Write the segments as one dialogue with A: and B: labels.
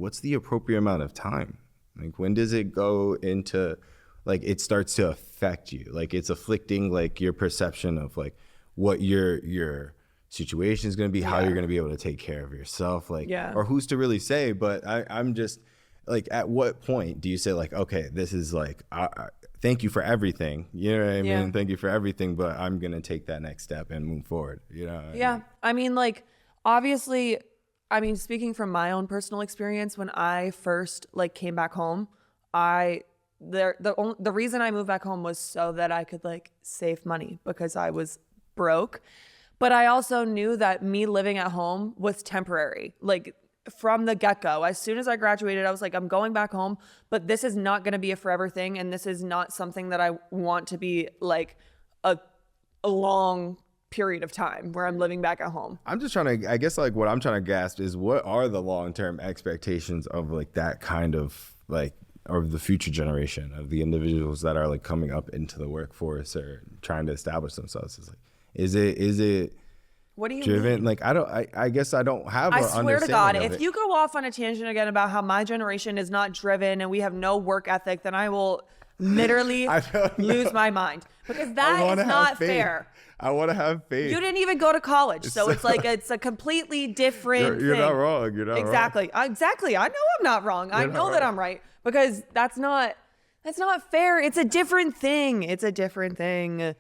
A: what's the appropriate amount of time? Like, when does it go into, like, it starts to affect you? Like, it's afflicting, like, your perception of, like, what your situation is going to be, how you're going to be able to take care of yourself, like, or who's to really say? But I'm just, like, at what point do you say, like, okay, this is, like, thank you for everything, you know what I mean? Thank you for everything, but I'm going to take that next step and move forward, you know?
B: I mean, like, obviously, I mean, speaking from my own personal experience, when I first, like, came back home, the reason I moved back home was so that I could, like, save money because I was broke. But I also knew that me living at home was temporary. Like, from the get-go, as soon as I graduated, I was like, I'm going back home, but this is not going to be a forever thing, and this is not something that I want to be, like, a long period of time where I'm living back at home.
A: I'm just trying to, I guess, like, what I'm trying to grasp is, what are the long-term expectations of, like, that kind of, like, of the future generation of the individuals that are, like, coming up into the workforce or trying to establish themselves? Is, like, is it
B: what do you
A: driven?
B: mean?
A: Like, I guess I don't have
B: I
A: an
B: swear to God,
A: understanding of
B: if
A: it.
B: you go off on a tangent again about how my generation is not driven and we have no work ethic, then I will literally lose my mind, because that is not fair.
A: I want to have faith.
B: You didn't even go to college, so it's like, it's a completely different
A: You're
B: thing.
A: not wrong. You're not
B: exactly.
A: wrong.
B: Exactly. I know I'm not wrong. I know that I'm right, because that's not fair. It's a different thing. It's a different thing.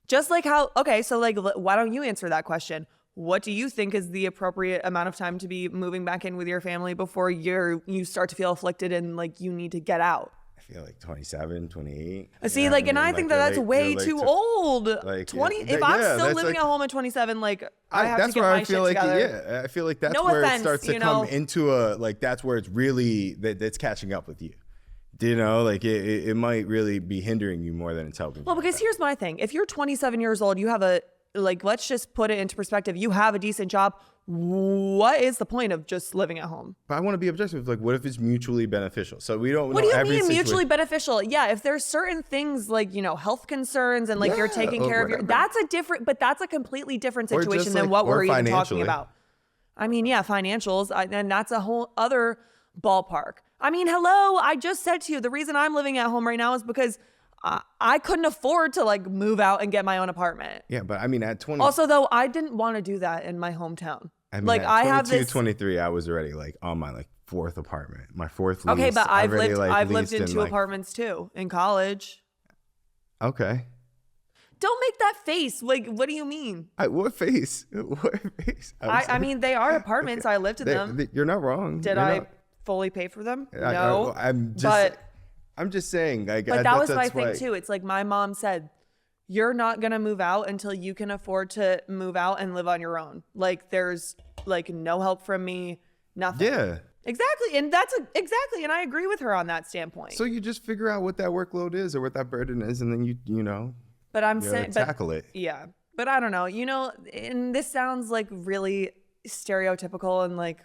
B: Just like how, okay, so, like, why don't you answer that question? What do you think is the appropriate amount of time to be moving back in with your family before you start to feel afflicted and, like, you need to get out?
A: I feel like 27, 28.
B: See, like, and I think that's way too old.
A: Like,
B: 20. If I'm still living at home at 27, like, I have to get my shit together.
A: I feel like that's
B: No
A: where
B: offense,
A: it starts to come into a, like, that's where it's really, that's catching up with you. You know, like, it might really be hindering you more than it's helping.
B: Well, because here's my thing. If you're 27 years old, you have let's just put it into perspective. You have a decent job. What is the point of just living at home?
A: But I want to be objective. Like, what if it's mutually beneficial? So we don't know.
B: What do you
A: every
B: mean mutually beneficial? Yeah, if there's certain things like, health concerns and, like, you're taking care of that's a completely different situation than what we're even talking about. I mean, yeah, financials, and that's a whole other ballpark. I mean, hello, I just said to you, the reason I'm living at home right now is because I couldn't afford to, like, move out and get my own apartment.
A: Yeah, but I mean, at 20.
B: Also, though, I didn't want to do that in my hometown.
A: I mean,
B: like,
A: at 22,
B: I have this
A: 23, I was already, like, on my, like, fourth apartment, my fourth lease.
B: Okay, but I've
A: already,
B: lived in
A: leased
B: two apartments too in college.
A: Okay.
B: Don't make that face. Like, what do you mean?
A: What face? What face?
B: I mean, they are apartments. Okay. I lived in them.
A: You're not wrong.
B: Did I fully pay for them? No. I'm
A: just saying. But
B: that was my thing too. It's like, my mom said, you're not going to move out until you can afford to move out and live on your own. Like, there's, like, no help from me, nothing.
A: Yeah.
B: Exactly. And exactly. And I agree with her on that standpoint.
A: So you just figure out what that workload is or what that burden is, and then you know.
B: But I'm saying,
A: tackle it.
B: Yeah. But I don't know, and this sounds like really stereotypical and, like,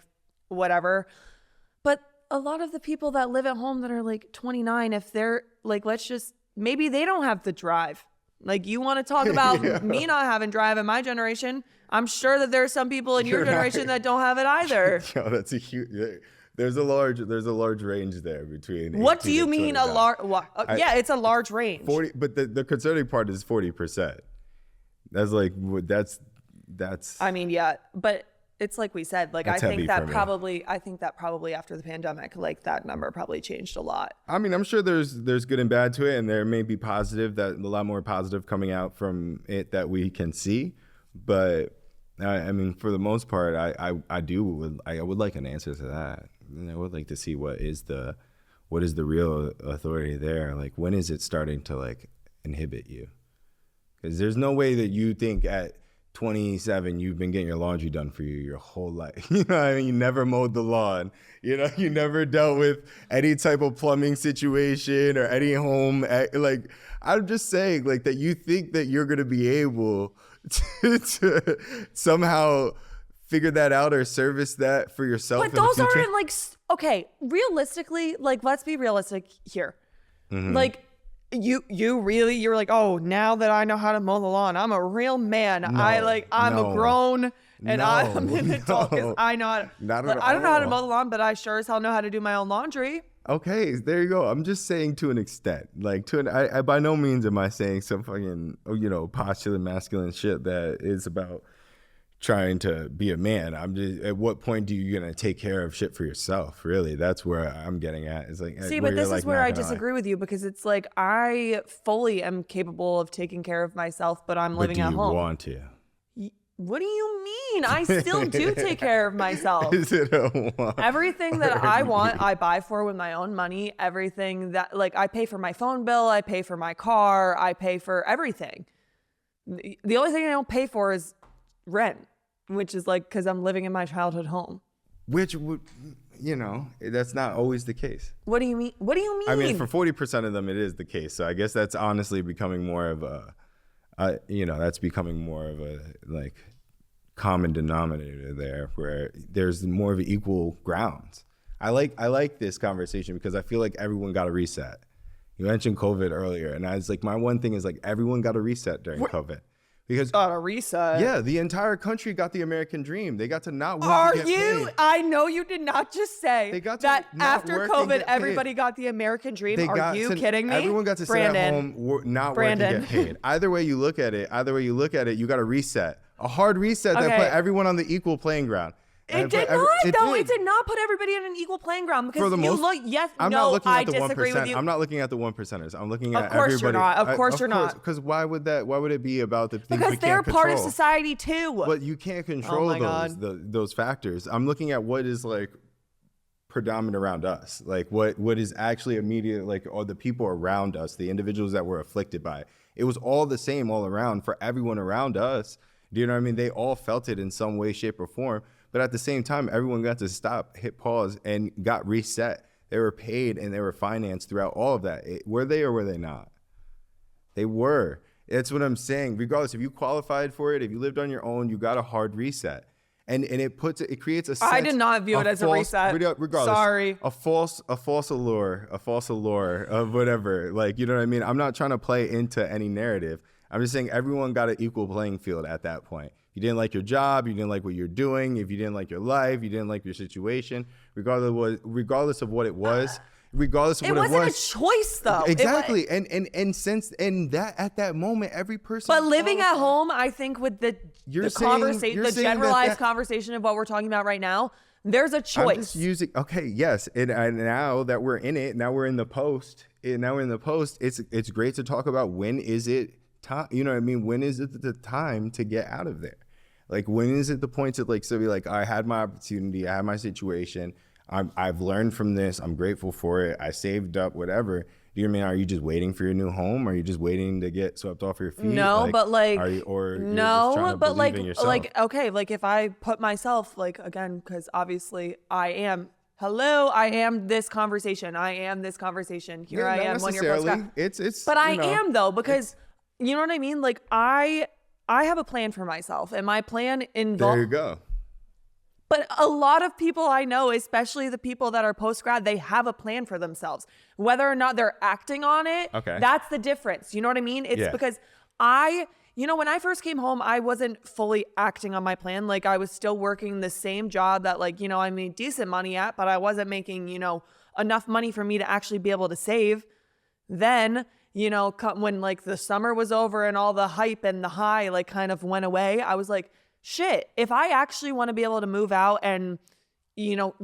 B: whatever. But a lot of the people that live at home that are, like, 29, if they're, like, maybe they don't have the drive. Like, you want to talk about me not having drive in my generation. I'm sure that there are some people in your generation that don't have it either.
A: Yo, that's a huge. There's a large range there between.
B: What do you mean a large? Yeah, it's a large range.
A: 40, but the concerning part is 40%. That's like that's.
B: I mean, yeah, but it's like we said. Like, I think that probably after the pandemic, like, that number probably changed a lot.
A: I mean, I'm sure there's good and bad to it, and there may be a lot more positive coming out from it that we can see. But I mean, for the most part, I would like an answer to that. And I would like to see what is the real authority there. Like, when is it starting to, like, inhibit you? Because there's no way that you think at 27 you've been getting your laundry done for you your whole life. You know what I mean? You never mowed the lawn. You know, you never dealt with any type of plumbing situation or any home. Like, I'm just saying, like, that you think that you're going to be able to somehow figure that out or service that for yourself.
B: But those aren't, like, okay, realistically, like, let's be realistic here. Mm-hmm. Like, you're like, oh, now that I know how to mow the lawn, I'm a real man. I'm a grown and
A: No,
B: I'm an adult because
A: no.
B: I know how to,
A: Not
B: like,
A: at
B: I don't know how to
A: all.
B: mow the lawn, but I sure as hell know how to do my own laundry.
A: Okay, there you go. I'm just saying to an extent. Like I by no means am I saying some fucking postulant masculine shit that is about trying to be a man. I'm just, at what point do you gonna take care of shit for yourself? Really, that's where I'm getting at. It's like,
B: See,
A: where
B: but
A: you're
B: this
A: like,
B: is where
A: not
B: I
A: gonna lie.
B: disagree with you because it's like I fully am capable of taking care of myself, but I'm
A: But
B: living
A: do
B: at
A: you
B: home.
A: want to?
B: What do you mean? I still do take care of myself.
A: Is it a want?
B: Everything that I want, I buy for with my own money. Everything that, like, I pay for my phone bill, I pay for my car, I pay for everything. The only thing I don't pay for is rent, which is like because I'm living in my childhood home.
A: Which would, that's not always the case.
B: What do you mean? What do you mean?
A: I mean, for 40% of them, it is the case. So I guess that's honestly becoming more of that's becoming more of a like common denominator there, where there's more of equal grounds. I like this conversation because I feel like everyone got a reset. You mentioned COVID earlier, and I was like, my one thing is like everyone got a reset during COVID. Because
B: Got a reset.
A: yeah, the entire country got the American dream. They got to not work
B: Are
A: and get
B: you?
A: paid.
B: I know you did not just say
A: They got to
B: that
A: not
B: after
A: work and
B: COVID,
A: get paid.
B: everybody got the American dream.
A: They
B: Are
A: got
B: you
A: to-
B: kidding me?
A: Everyone got to sit
B: Brandon,
A: at home, not
B: Brandon.
A: work and get paid. Either way you look at it, you got a reset, a hard reset that
B: Okay.
A: put everyone on the equal playing ground. And
B: It did
A: put
B: not, though. It did not put everybody on an equal playing ground because
A: For the
B: you
A: most,
B: look. Yes,
A: I'm
B: no,
A: not looking
B: I
A: at the
B: disagree
A: 1%.
B: with you.
A: I'm not looking at the 1%ers. I'm looking at
B: Of course
A: everybody.
B: you're not. Of course you're not.
A: Because why would that? Why would it be about the things
B: because
A: we
B: they're
A: can't
B: part of
A: control?
B: society too.
A: But you can't control
B: my
A: those
B: God.
A: those factors. I'm looking at what is like predominant around us, like what is actually immediate, like all the people around us, the individuals that were afflicted by it. It was all the same all around for everyone around us. Do you know what I mean? They all felt it in some way, shape, or form. But at the same time, everyone got to stop, hit pause, and got reset. They were paid and they were financed throughout all of that. Were they or were they not? They were. That's what I'm saying. Regardless, if you qualified for it, if you lived on your own, you got a hard reset. And it creates a sense.
B: I did not view it as a reset.
A: Regardless,
B: Sorry.
A: a false allure of whatever. Like, you know what I mean? I'm not trying to play into any narrative. I'm just saying everyone got an equal playing field at that point. You didn't like your job, you didn't like what you're doing, if you didn't like your life, you didn't like your situation, regardless of what it was, regardless of
B: It
A: what it
B: wasn't
A: was.
B: a choice though.
A: Exactly. And since that at that moment, every person.
B: But living at home, I think with the
A: You're
B: conversation, the
A: saying that
B: generalized
A: that-
B: conversation of what we're talking about right now, there's a
A: I'm
B: choice.
A: just using yes, and now that we're in it, now we're in the post. It's great to talk about when is it time. You know what I mean? When is it the time to get out of there? Like when is it the point to like so be like I had my opportunity, I had my situation. I've learned from this. I'm grateful for it. I saved up, whatever. Do you know what I mean? Are you just waiting for your new home? Are you just waiting to get swept off your feet?
B: No, but like
A: are you, or you're just
B: no,
A: trying to
B: but
A: believe in yourself?
B: like okay, like if I put myself like again, because obviously I am this conversation. I am this conversation. Here
A: Yeah,
B: I
A: not
B: am when you're
A: necessarily.
B: post.
A: It's
B: But I
A: you know,
B: am though because you know what I mean. Like I have a plan for myself, and my plan
A: There
B: involves.
A: you go.
B: But a lot of people I know, especially the people that are post grad, they have a plan for themselves. Whether or not they're acting on it,
A: Okay.
B: that's the difference. You know what I mean? It's
A: Yeah.
B: because when I first came home, I wasn't fully acting on my plan. Like I was still working the same job that I made decent money at, but I wasn't making, enough money for me to actually be able to save. Then, when like the summer was over and all the hype and the high like kind of went away, I was like, shit, if I actually want to be able to move out and,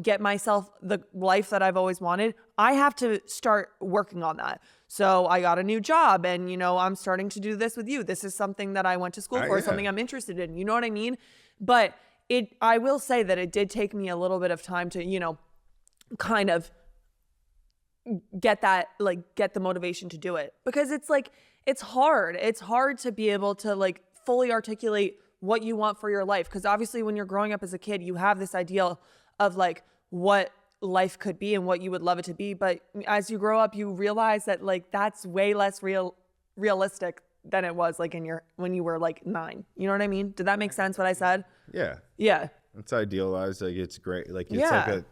B: get myself the life that I've always wanted, I have to start working on that. So I got a new job and, I'm starting to do this with you. This is something that I went to school for,
A: Yeah.
B: something I'm interested in. You know what I mean? But I will say that it did take me a little bit of time to, kind of get the motivation to do it, because it's hard. It's hard to be able to like fully articulate what you want for your life. Because obviously when you're growing up as a kid, you have this ideal of like what life could be and what you would love it to be. But as you grow up, you realize that like that's way less realistic than it was like when you were like 9. You know what I mean? Did that make sense what I said?
A: Yeah.
B: Yeah.
A: It's idealized. Like it's great. Like it's
B: Yeah.
A: like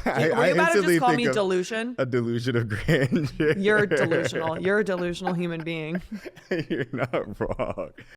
B: Were you about to just call me
A: think of
B: delusion?
A: a delusion of grandeur.
B: You're delusional. You're a delusional human being.
A: You're not wrong.